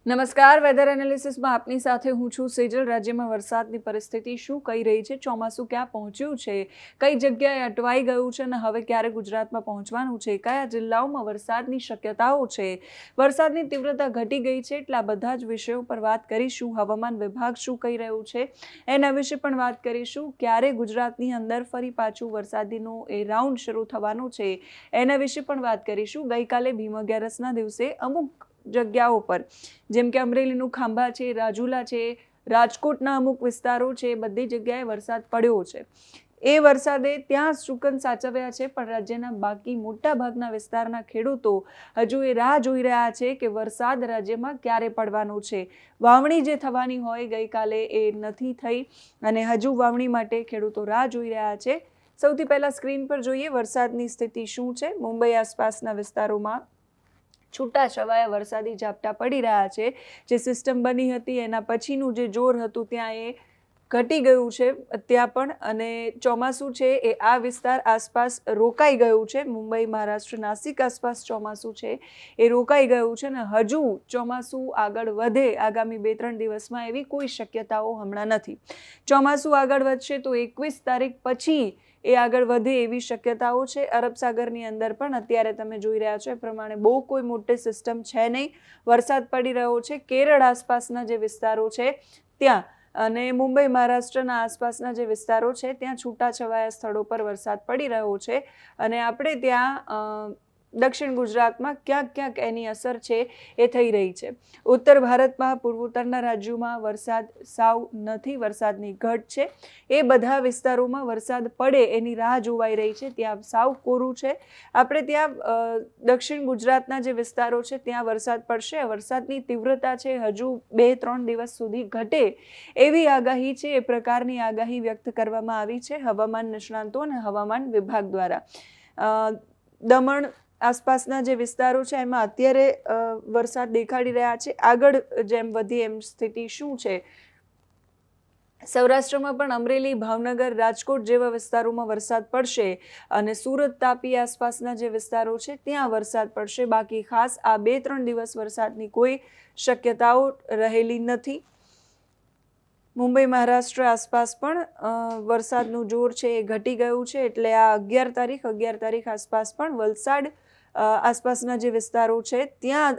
નમસ્કાર, વેધર એનાલિસિસમાં આપની સાથે હું છું સેજલ। રાજ્યમાં વરસાદની પરિસ્થિતિ શું કહી રહી છે, ચોમાસું ક્યાં પહોંચ્યું છે, કઈ જગ્યાએ અટવાઈ ગયું છે અને હવે ક્યારે ગુજરાતમાં પહોંચવાનું છે, કયા જિલ્લાઓમાં વરસાદની શક્યતાઓ છે, વરસાદની તીવ્રતા ઘટી ગઈ છે, એટલે આ બધા જ વિષયો પર વાત કરીશું। હવામાન વિભાગ શું કહી રહ્યું છે એના વિશે પણ વાત કરીશું। ક્યારે ગુજરાતની અંદર ફરી પાછું વરસાદીનો એ રાઉન્ડ શરૂ થવાનો છે એના વિશે પણ વાત કરીશું। ગઈકાલે ભીમ અગિયારસના દિવસે અમુક જગ્યાઓ પર જેમ કે અમરેલીનું ખાંભા છે, રાજુલા છે, રાજકોટના અમુક વિસ્તારો છે, બધી જગ્યાએ વરસાદ પડ્યો છે। એ વરસાદે ત્યાં સુકન સાચવ્યા છે, પણ રાજ્યના બાકી મોટા ભાગના વિસ્તારના ખેડૂતો હજુ એ રાહ જોઈ રહ્યા છે કે વરસાદ રાજ્યમાં ક્યારે પડવાનો છે। વાવણી જે થવાની હોય ગઈકાલે એ નથી થઈ અને હજુ વાવણી માટે ખેડૂતો રાહ જોઈ રહ્યા છે। સૌથી પહેલા સ્ક્રીન પર જોઈએ વરસાદની સ્થિતિ શું છે। મુંબઈ આસપાસના વિસ્તારોમાં છૂટા છવાયા વરસાદી ઝાપટા પડી રહ્યા છે। જે સિસ્ટમ બની હતી એના પછીનું જે જોર હતું ત્યાં એ ઘટી ગયું છે ત્યાં પણ, અને ચોમાસું છે એ આ વિસ્તાર આસપાસ રોકાઈ ગયું છે। મુંબઈ, મહારાષ્ટ્ર, નાસિક આસપાસ ચોમાસું છે એ રોકાઈ ગયું છે અને હજુ ચોમાસું આગળ વધે આગામી 2-3 દિવસમાં એવી કોઈ શક્યતાઓ હમણાં નથી। ચોમાસું આગળ વધશે તો 21 તારીખ પછી એ આગળ વધે એવી શક્યતાઓ છે। અરબ સાગરની અંદર પણ અત્યારે તમે જોઈ રહ્યા છો એ પ્રમાણે બહુ કોઈ મોટી સિસ્ટમ છે નહીં, વરસાદ પડી રહ્યો છે કેરળ આસપાસના જે વિસ્તારો છે ત્યાં, અને મુંબઈ મહારાષ્ટ્રના આસપાસના જે વિસ્તારો છે ત્યાં છૂટાછવાયા સ્થળો પર વરસાદ પડી રહ્યો છે અને આપણે ત્યાં દક્ષિણ ગુજરાતમાં ક્યાંક ક્યાંક એની અસર છે એ થઈ રહી છે। ઉત્તર ભારતમાં, પૂર્વોત્તરના રાજ્યોમાં વરસાદ સાવ નથી, વરસાદની ઘટ છે। એ બધા વિસ્તારોમાં વરસાદ પડે એની રાહ જોવાઈ રહી છે, ત્યાં સાવ કોરું છે। આપણે ત્યાં દક્ષિણ ગુજરાતના જે વિસ્તારો છે ત્યાં વરસાદ પડશે, વરસાદની તીવ્રતા છે હજુ 2-3 દિવસ સુધી ઘટે એવી આગાહી છે, એ પ્રકારની આગાહી વ્યક્ત કરવામાં આવી છે હવામાન નિષ્ણાંતો અને હવામાન વિભાગ દ્વારા। દમણ આસપાસના જે વિસ્તારો છે એમાં અત્યારે વરસાદ દેખાડી રહ્યા છે। આગળ જેમ વધી એમ સ્થિતિ શું છે, સૌરાષ્ટ્રમાં પણ અમરેલી, ભાવનગર, રાજકોટ જેવા વિસ્તારોમાં વરસાદ પડશે અને સુરત, તાપી આસપાસના જે વિસ્તારો છે ત્યાં વરસાદ પડશે। બાકી ખાસ આ 2-3 દિવસ વરસાદની કોઈ શક્યતાઓ રહેલી નથી। મુંબઈ, મહારાષ્ટ્ર આસપાસ પણ વરસાદનું જોર છે એ ઘટી ગયું છે, એટલે આ 11 તારીખ આસપાસ પણ વલસાડ આસપાસના જે વિસ્તારો છે ત્યાં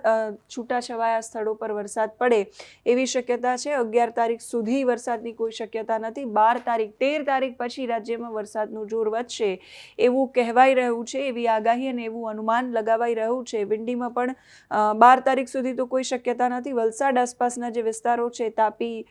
છૂટાછવાયા સ્થળો પર વરસાદ પડે એવી શક્યતા છે। 11 તારીખ સુધી વરસાદની કોઈ શક્યતા નથી। 12 તારીખ, 13 તારીખ પછી રાજ્યમાં વરસાદનું જોર વધશે એવું કહેવાઈ રહ્યું છે, એવી આગાહી અને એવું અનુમાન લગાવાઈ રહ્યું છે। વિંડીમાં પણ 12 તારીખ સુધી તો કોઈ શક્યતા નથી। વલસાડ આસપાસના જે વિસ્તારો છે, તાપી,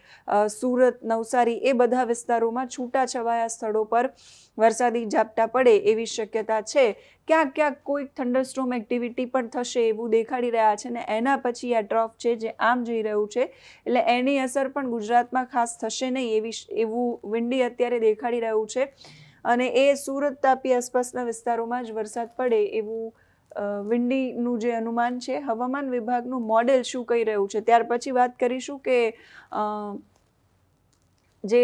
સુરત, નવસારી, એ બધા વિસ્તારોમાં છૂટાછવાયા સ્થળો પર વરસાદી ઝાપટા પડે એવી શક્યતા છે। ક્યાંક ક્યાંક કોઈક થંડરસ્ટોર્મ એક્ટિવિટી પણ થશે એવું દેખાડી રહ્યા છે ને એના પછી આ ટ્રફ છે જે આમ જઈ રહ્યું છે, એટલે એની અસર પણ ગુજરાતમાં ખાસ થશે નહીં એવું વિંડી અત્યારે દેખાડી રહ્યું છે અને એ સુરત, તાપી આસપાસના વિસ્તારોમાં જ વરસાદ પડે એવું વિંડીનું જે અનુમાન છે। હવામાન વિભાગનું મોડેલ શું કહી રહ્યું છે ત્યાર પછી વાત કરીશું કે જે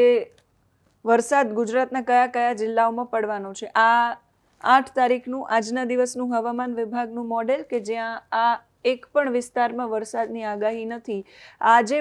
વરસાદ ગુજરાતના કયા કયા જિલ્લાઓમાં પડવાનો છે। આ 8 તારીખનું આજના દિવસનું હવામાન વિભાગનું મોડેલ કે જ્યાં આ એક પણ વિસ્તારમાં વરસાદની આગાહી નથી। આ જે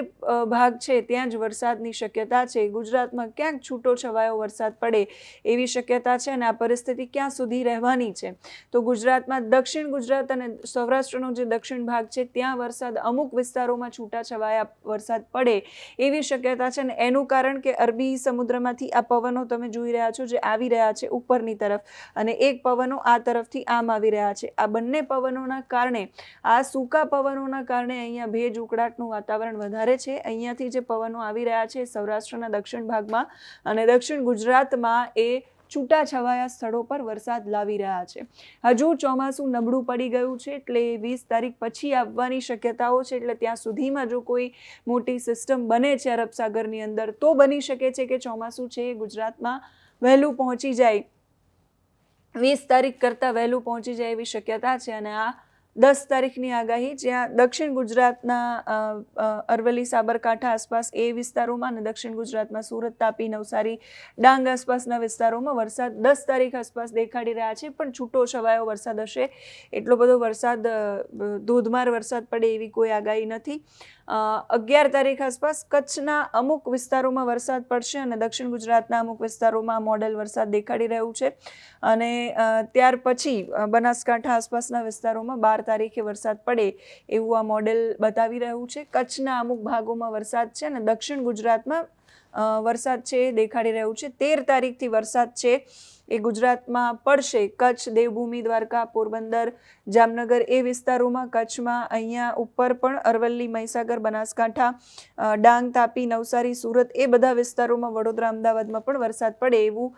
ભાગ છે ત્યાં જ વરસાદની શક્યતા છે। ગુજરાતમાં ક્યાંક છૂટો છવાયો વરસાદ પડે એવી શક્યતા છે અને આ પરિસ્થિતિ ક્યાં સુધી રહેવાની છે, તો ગુજરાતમાં દક્ષિણ ગુજરાત અને સૌરાષ્ટ્રનો જે દક્ષિણ ભાગ છે ત્યાં વરસાદ અમુક વિસ્તારોમાં છૂટા છવાયા વરસાદ પડે એવી શક્યતા છે અને એનું કારણ કે અરબી સમુદ્રમાંથી આ પવનો તમે જોઈ રહ્યા છો જે આવી રહ્યા છે ઉપરની તરફ, અને એક પવનો આ તરફથી આમ આવી રહ્યા છે। આ બંને પવનોના કારણે, આ સૂકા પવનોના કારણે અહીંયા ભેજ ઉકળાટનું વાતાવરણ વધારે છે। અહીંયાથી જે પવનો આવી રહ્યા છે સૌરાષ્ટ્રના દક્ષિણ ભાગમાં અને દક્ષિણ ગુજરાતમાં એ છૂટાછવાયા સ્થળો પર વરસાદ લાવી રહ્યા છે। હજુ ચોમાસું નબળું પડી ગયું છે, એટલે 20 તારીખ પછી આવવાની શક્યતાઓ છે, એટલે ત્યાં સુધીમાં જો કોઈ મોટી સિસ્ટમ બને છે અરબ સાગરની અંદર તો બની શકે છે કે ચોમાસું છે એ ગુજરાતમાં વહેલું પહોંચી જાય, 20 તારીખ કરતાં વહેલું પહોંચી જાય એવી શક્યતા છે। અને આ 10 તારીખની આગાહી જ્યાં દક્ષિણ ગુજરાતના અરવલ્લી, સાબરકાંઠા આસપાસ એ વિસ્તારોમાં અને દક્ષિણ ગુજરાતમાં સુરત, તાપી, નવસારી, ડાંગ આસપાસના વિસ્તારોમાં વરસાદ 10 તારીખ આસપાસ દેખાડી રહ્યા છે, પણ છૂટો છવાયો વરસાદ હશે, એટલો બધો વરસાદ ધોધમાર વરસાદ પડે એવી કોઈ આગાહી નથી। 11 તારીખ આસપાસ કચ્છના અમુક વિસ્તારોમાં વરસાદ પડશે અને દક્ષિણ ગુજરાતના અમુક વિસ્તારોમાં મોડલ વરસાદ દેખાડી રહ્યું છે. અને ત્યાર પછી બનાસકાંઠા આસપાસના વિસ્તારોમાં 12 તારીખે વરસાદ પડે એવું આ મોડેલ બતાવી રહ્યું છે. કચ્છના અમુક ભાગોમાં વરસાદ છે અને દક્ષિણ ગુજરાતમાં વરસાદ છે એ દેખાડી રહ્યું છે. 13 તારીખથી વરસાદ છે એ ગુજરાતમાં પડશે. કચ્છ, દેવભૂમિ, દ્વારકા, પોરબંદર, જામનગર એ વિસ્તારોમાં, કચ્છમાં અહીંયા ઉપર પણ અરવલ્લી, મહીસાગર, બનાસકાંઠા, ડાંગ, તાપી, નવસારી, સુરત એ બધા વિસ્તારોમાં, વડોદરા, અમદાવાદમાં પણ વરસાદ પડે એવું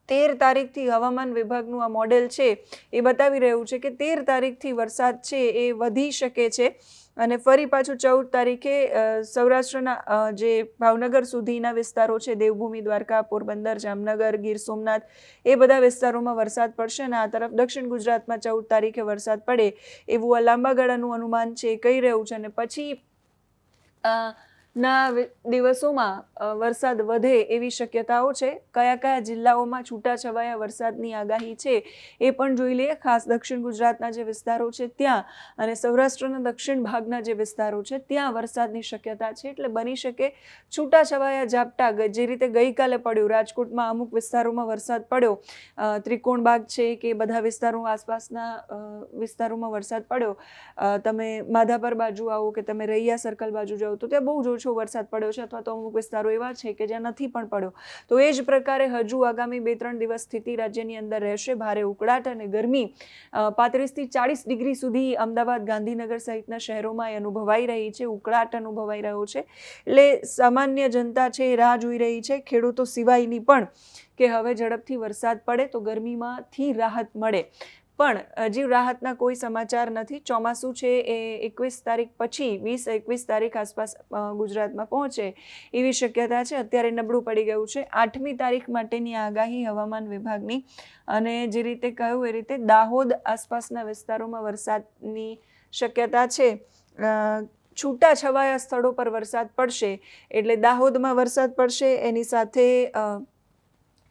13 તારીખથી હવામાન વિભાગનું આ મોડેલ છે એ બતાવી રહ્યું છે કે 13 તારીખથી વરસાદ છે એ વધી શકે છે. અને ફરી પાછું 14 તારીખે સૌરાષ્ટ્રના જે ભાવનગર સુધીના વિસ્તારો છે, દેવભૂમિ, દ્વારકા, પોરબંદર, જામનગર, ગીર સોમનાથ એ બધા વિસ્તારોમાં વરસાદ પડશે અને આ તરફ દક્ષિણ ગુજરાતમાં 14 તારીખે વરસાદ પડે એવું આ લાંબા ગાળાનું અનુમાન છે એ કહી રહ્યું છે. અને પછી ના દિવસોમાં વરસાદ વધે એવી શક્યતાઓ છે. કયા કયા જિલ્લાઓમાં છૂટાછવાયા વરસાદની આગાહી છે એ પણ જોઈ લઈએ. ખાસ દક્ષિણ ગુજરાતના જે વિસ્તારો છે ત્યાં અને સૌરાષ્ટ્રના દક્ષિણ ભાગના જે વિસ્તારો છે ત્યાં વરસાદની શક્યતા છે. એટલે બની શકે છૂટાછવાયા ઝાપટા જે રીતે ગઈકાલે પડ્યું, રાજકોટમાં અમુક વિસ્તારોમાં વરસાદ પડ્યો, ત્રિકોણબાગ છે કે બધા વિસ્તારો આસપાસના વિસ્તારોમાં વરસાદ પડ્યો. તમે માધાપર બાજુ આવો કે તમે રૈયા સર્કલ બાજુ જાઓ તો ત્યાં બહુ ઓછો વરસાદ પડ્યો છે અથવા તો અમુક વિસ્તારો એવા છે કે જ્યાં નથી પણ પડ્યો. તો એ જ પ્રકારે હજુ આગામી 2-3 દિવસ સ્થિતિ રાજ્યની અંદર રહેશે. ભારે ઉકળાટ અને ગરમી 35 થી 40 ડિગ્રી સુધી અમદાવાદ, ગાંધીનગર સહિતના શહેરોમાં અનુભવાઈ રહી છે. ઉકળાટ અનુભવાઈ રહ્યો છે. એટલે સામાન્ય જનતા છે રાહ જોઈ રહી છે, ખેડૂતો સિવાયની પણ, કે હવે ઝડપથી વરસાદ પડે તો ગરમીમાંથી રાહત મળે. પણ હજી રાહતના કોઈ સમાચાર નથી. ચોમાસું છે એ 21 તારીખ પછી 20-21 તારીખ આસપાસ ગુજરાતમાં પહોંચે એવી શક્યતા છે. અત્યારે નબળું પડી ગયું છે. 8મી તારીખ માટેની આગાહી હવામાન વિભાગની, અને જે રીતે કહ્યું એ રીતે દાહોદ આસપાસના વિસ્તારોમાં વરસાદની શક્યતા છે. છૂટાછવાયા સ્થળો પર વરસાદ પડશે એટલે દાહોદમાં વરસાદ પડશે, એની સાથે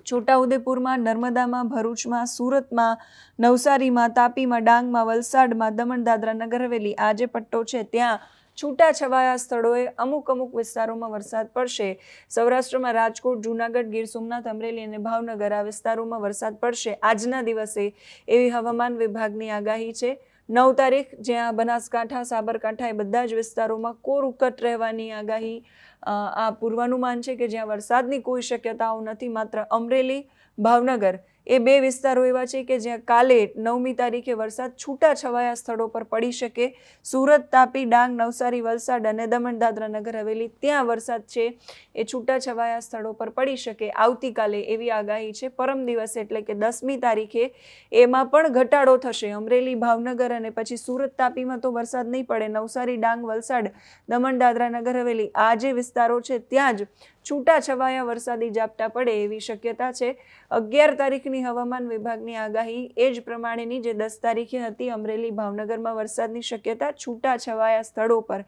છોટાઉદેપુરમાં, નર્મદામાં, ભરૂચમાં, સુરતમાં, નવસારીમાં, તાપીમાં, ડાંગમાં, વલસાડમાં, દમણ, દાદરા, નગર હવેલી આ જે પટ્ટો છે ત્યાં છૂટાછવાયા સ્થળોએ અમુક વિસ્તારોમાં વરસાદ પડશે. સૌરાષ્ટ્રમાં રાજકોટ, જૂનાગઢ, ગીર સોમનાથ, અમરેલી અને ભાવનગર આ વિસ્તારોમાં વરસાદ પડશે આજના દિવસે એવી હવામાન વિભાગની આગાહી છે. 9 તારીખ જ્યાં બનાસકાંઠા, સાબરકાંઠા એ બધા જ વિસ્તારોમાં કોરુકટ રહેવાની આગાહી, આ પૂર્વાનુમાન છે કે જ્યાં વરસાદની કોઈ શક્યતાઓ નથી. માત્ર અમરેલી, ભાવનગર એ 2 વિસ્તારો એવા છે કે જ્યાં કાલે 9મી તારીખે વરસાદ છૂટાછવાયા સ્થળો પર પડી શકે. સુરત, તાપી, ડાંગ, નવસારી, વલસાડ અને દમણ, દાદરા, નગર હવેલી ત્યાં વરસાદ છે એ છૂટાછવાયા સ્થળો પર પડી શકે આવતીકાલે એવી આગાહી છે. પરમ દિવસે એટલે કે 10મી તારીખે એમાં પણ ઘટાડો થશે. અમરેલી, ભાવનગર અને પછી સુરત, તાપીમાં તો વરસાદ નહીં પડે. નવસારી, ડાંગ, વલસાડ, દમણ, દાદરા, નગર હવેલી આ જે વિસ્તારો છે ત્યાં જ છૂટાછવાયા વરસાદી ઝાપટા પડે એવી શક્યતા છે. 11 તારીખની હવામાન વિભાગની આગાહી એ જ પ્રમાણેની જે 10 તારીખે હતી. અમરેલી, ભાવનગરમાં વરસાદની શક્યતા છૂટાછવાયા સ્થળો પર,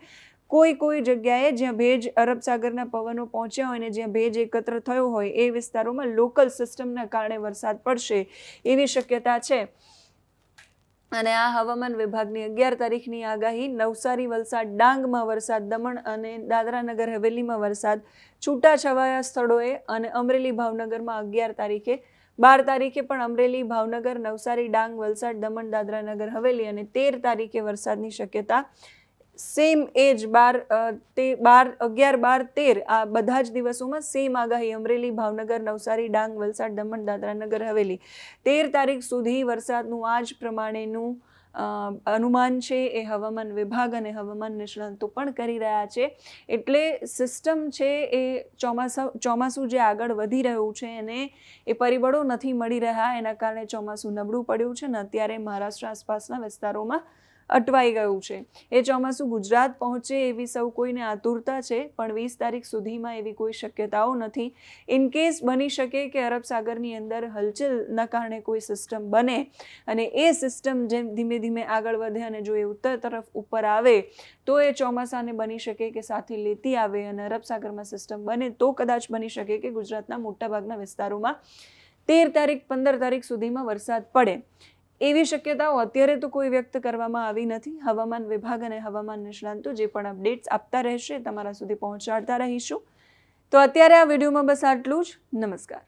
કોઈ જગ્યાએ જ્યાં ભેજ, અરબ સાગરના પવનો પહોંચ્યા હોય ને જ્યાં ભેજ એકત્ર થયો હોય એ વિસ્તારોમાં લોકલ સિસ્ટમના કારણે વરસાદ પડશે એવી શક્યતા છે. અને આ હવામાન વિભાગની 11 તારીખની આગાહી. નવસારી, વલસાડ, ડાંગમાં વરસાદ, દમણ અને દાદરા નગર હવેલીમાં વરસાદ છૂટાછવાયા સ્થળોએ, અને અમરેલી, ભાવનગરમાં 11 તારીખે. 12 તારીખે પણ અમરેલી, ભાવનગર, નવસારી, ડાંગ, વલસાડ, દમણ, દાદરા નગર હવેલી, અને 13 તારીખે વરસાદની શક્યતા સેમ એજ 11, 12, 13 આ બધા જ દિવસોમાં સેમ આગાહી. અમરેલી, ભાવનગર, નવસારી, ડાંગ, વલસાડ, દમણ, દાદરા નગર હવેલી 13 તારીખ સુધી વરસાદનું આ જ પ્રમાણેનું અનુમાન છે એ હવામાન વિભાગ અને હવામાન નિષ્ણાતો પણ કરી રહ્યા છે. એટલે સિસ્ટમ છે એ ચોમાસું જે આગળ વધી રહ્યું છે એને એ પરિબળો નથી મળી રહ્યા, એના કારણે ચોમાસું નબળું પડ્યું છે ને અત્યારે મહારાષ્ટ્ર આસપાસના વિસ્તારોમાં અટવાઈ ગયું છે. એ ચોમાસું ગુજરાત પહોંચે એવી સૌ કોઈને આતુરતા છે, પણ 20 તારીખ સુધીમાં એવી કોઈ શક્યતાઓ નથી. ઇનકેસ બની શકે કે અરબ સાગરની અંદર હલચલના કારણે કોઈ સિસ્ટમ બને અને એ સિસ્ટમ જેમ ધીમે ધીમે આગળ વધે અને જો એ ઉત્તર તરફ ઉપર આવે તો એ ચોમાસાને બની શકે કે સાથે લેતી આવે અને અરબ સાગરમાં સિસ્ટમ બને તો કદાચ બની શકે કે ગુજરાતના મોટાભાગના વિસ્તારોમાં 13 તારીખ 15 તારીખ સુધીમાં વરસાદ પડે. એવી શક્યતાઓ અત્યારે તો કોઈ વ્યક્ત કરવામાં આવી નથી. હવામાન વિભાગ અને હવામાન નિષ્ણાંતો જે પણ અપડેટ્સ આપતા રહેશે તમારા સુધી પહોંચાડતા રહીશું. તો અત્યારે આ વિડીયોમાં બસ આટલું જ. નમસ્કાર.